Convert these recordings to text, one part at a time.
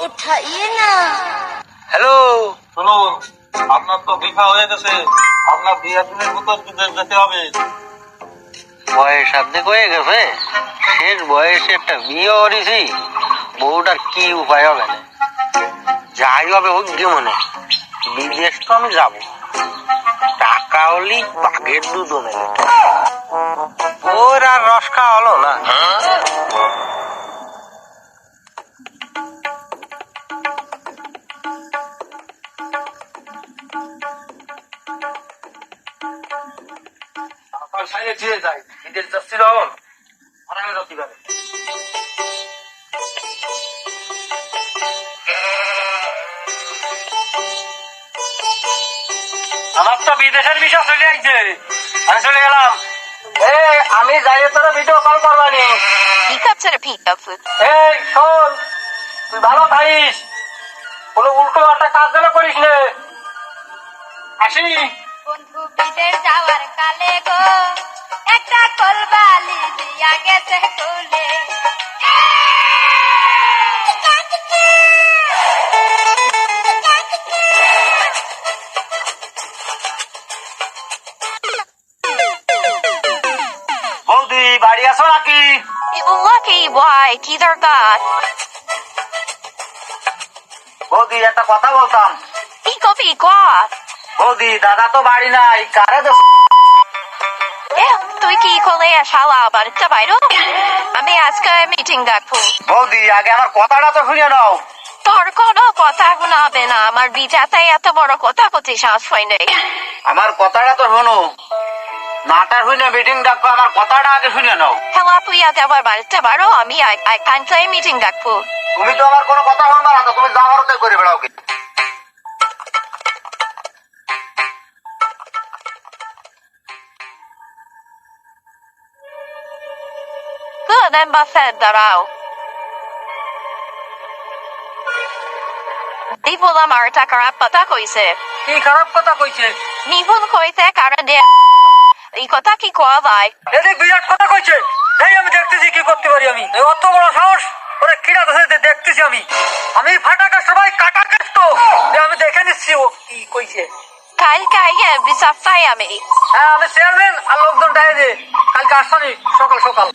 उठाइए ना। হ্যালো, শুনুন, আপনার তো বিঘা হয়ে গেছে, আপনার 2 দিনের ভিতর যেতে হবে। বয়স অর্ধেক হয়ে গেছে, শেষ বয়সে একটা বিয়ে করেছি, বউটার কি উপায় হবে না? যাই হবে হোক গে মনে, বিদেশ তো আমি যাব, টাকা হলেই বাঘের দুধ মেলে। ওর আর রস খাওয়া হলো না। সাইডে দিয়ে যাই, বিদেশ যাচ্ছি রহন, আরামে যাচ্ছি পারে। আমার তো বিদেশের বিষয় চলে আসছে, আমি চলে গেলাম। আমি যাই, তোরা ভিডিও কল করবানি। ঠিক আছে রে পিকাপু। এই শোন, তুই ভালো থাকিস, কোনো উল্টো পাল্টা কাজ যেন করিস না। আসি। বন্ধু বিদেশ যাওয়ার কালে গো একটা কলবালি দিয়া গেছে কোলে। বৌদি বাড়ি আছো নাকি? You lucky boy, কি দরকার? বৌদি একটা কথা বলতাম। কি কবি কর? বৌদি দাদা তো বাড়ি নাই, কারে দেশ? তুই কি করলে শালা বাড়িতে বাইরো? আমি আজকে মিটিং ডাকবো। বৌদি আগে আমার কথাটা তো শুনে নাও। তোর কোনো কথা শোনাবে না, আমার বিজাতে এত বড় কথা করতে সাহস হয় নাই। আমার কথাটা তো শোনো, নাটা শুনে মিটিং ডাকবো, আমার কথাটা আগে শুনে নাও। হ্যালো, তুই আজ আবার বাড়িতে বারো, আমি এখানটাই মিটিং ডাকবো। তুমি তো আমার কোনো কথা শুনবা না, তো তুমি যা করো তাই করে বেড়াও কি? Good, এম্বাসেডর দাঁড়াও। নিপুল আমার একটা খারাপ কথা কইছে। কি খারাপ কথা কইছে? নিপুল কইছে কারণ এই কথা কি কোয়া যায়? এদিক বিরাট কথা কইছে। এই আমি দেখতেছি কি করতে পারি আমি। এই অত বড় সাহস, ওরে কিরা ধরে দেখতেছি আমি। আমি ফাটাকা সবাই কাটা কেষ্ট, আমি দেখে নিচ্ছি ও কি কইছে। কালকে বিচার চাই আমি। হ্যাঁ, আমি চেয়ারম্যান আর লোকজন ডাই দে, কালকে আসবানি সকাল সকাল।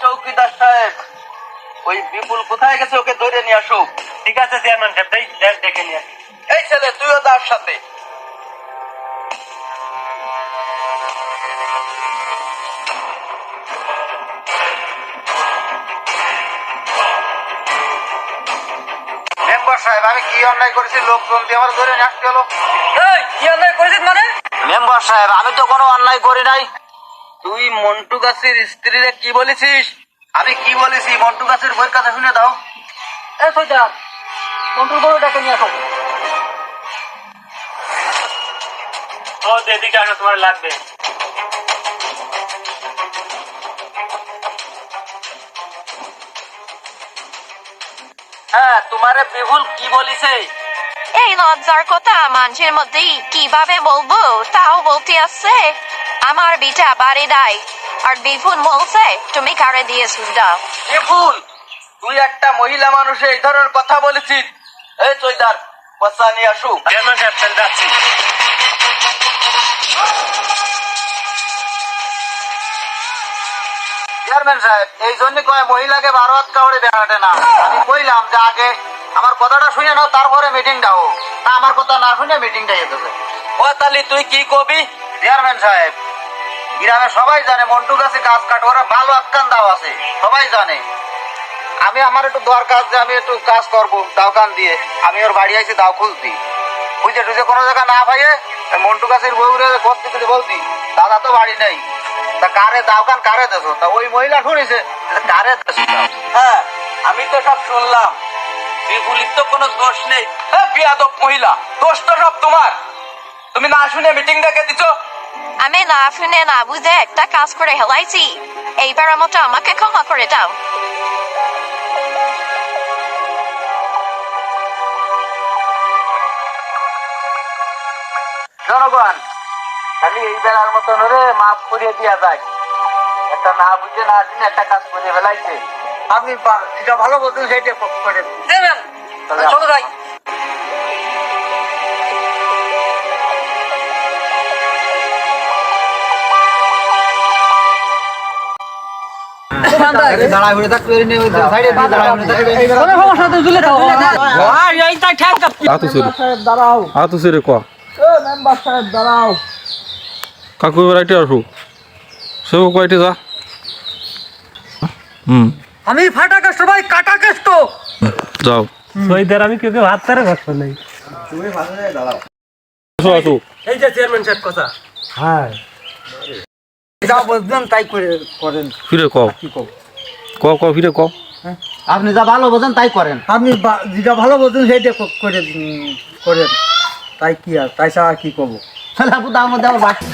চৌকিদার সাহেব, ওই বিপুল কোথায় গেছে, ওকে ধরে নিয়ে আসো। ঠিক আছে চেয়ারম্যান সাহেব, দেখে নিয়ে আসি। এই ছেলে, তুইও তার সাথে। মেম্বার সাহেব, আমি কি অন্যায় করেছি? লোকজন দিয়ে আমার ধরে নিয়ে আসতে হলো। কি অন্যায় করেছিস মানে? মেম্বার সাহেব, আমি তো কোনো অন্যায় করি নাই। তুই মন্টু গাছের স্ত্রীরে কি বলেছিস? আমি কি বলেছি মন্টু গাছের বইয়ের কথা শুনে দাও। মন্টুর বউটাকে নিয়ে আসো। এদিকে আসো, তোমার লাগবে। হ্যাঁ, তোমারে বিপুল কি বলিছে? এই লজ্জার কথা মানুষের মধ্যে কিভাবে বলবো তাও বলতে আসছে। আমার বিটা বাড়ি নাই, আর বিপুল বলছে তুমি কারে দিয়ে সুদাও। বিপুল, তুই একটা মহিলা মানুষে এই ধরনের কথা বলেছিস? এই চৈদার, বাচ্চা নিয়ে আসু। চেয়ারম্যান সাহেব, যাচ্ছি। চেয়ারম্যান সাহেব, এই জন্য কয় মহিলাকে 12 হাত কাউড়ে বেড়াটে না। আমি কইলাম যে আগে আমার কথাটা শুনে নাও, তারপরে মিটিং দাও। না, আমার কথা না শুনে মিটিংটা যেতে হবে। ও তাহলে তুই কি কবি? চেয়ারম্যান সাহেব, গ্রামে সবাই জানে মন্টু গাছে কাজ কাটে, ওরা ভালো আটকান দাও আছে, সবাই জানে। আমি আমার একটু দরকার যে আমি একটু কাজ করবো দাওকান দিয়ে, আমি ওর বাড়ি আইছি দাও খুলতি, বুঝে টুঝে কোনো জায়গা না পাইয়ে মন্টু গাছের বউরে করতে কিছু বলতি দাদা তো বাড়ি নেই, তা কারে দাওকান কারে দেছো? তা ওই মহিলা শুনেছে কারে দেছো। হ্যাঁ, আমি তো সব শুনলাম, বিপুলির তো কোনো দোষ নেই। বিয়াদব মহিলা, দোষ তো সব তোমার। তুমি না শুনে মিটিং ডেকে দিছো। আমি না শুনে না বুঝে একটা কাজ করে হেলাইছি, এইবারের মতো আমাকে ক্ষমা করে দাও। জনগণ, খালি এই বেলার মতন ওরে মাফ করিয়ে দিয়া যায়। একটা না বুঝে না শুনে একটা কাজ করে ফেলাইছে। আপনি যেটা ভালো বলতেন সেইটা করে দেবেন। চলো যাই। কাকু রাইটে আসু সে কয়টে যা আমি ফাটা কেষ্ট ভাই, কাটা কেষ্ট। যাও সইদের আমি কেউ কেউ হাত তারে ভাবছো নাই। আসো আসো এই যে চেয়ারম্যান সাহেব কথা, হ্যাঁ যা বলছেন তাই করে করেন। ফিরে কও কি কব? ক ফিরে কও। আপনি যা ভালো বোঝেন তাই করেন। আপনি যেটা ভালো বোঝেন সেইটা করে করেন। তাই কি আর, তাই ছাড়া কি কব? তাহলে আপু দাম মধ্যে আমার বাকি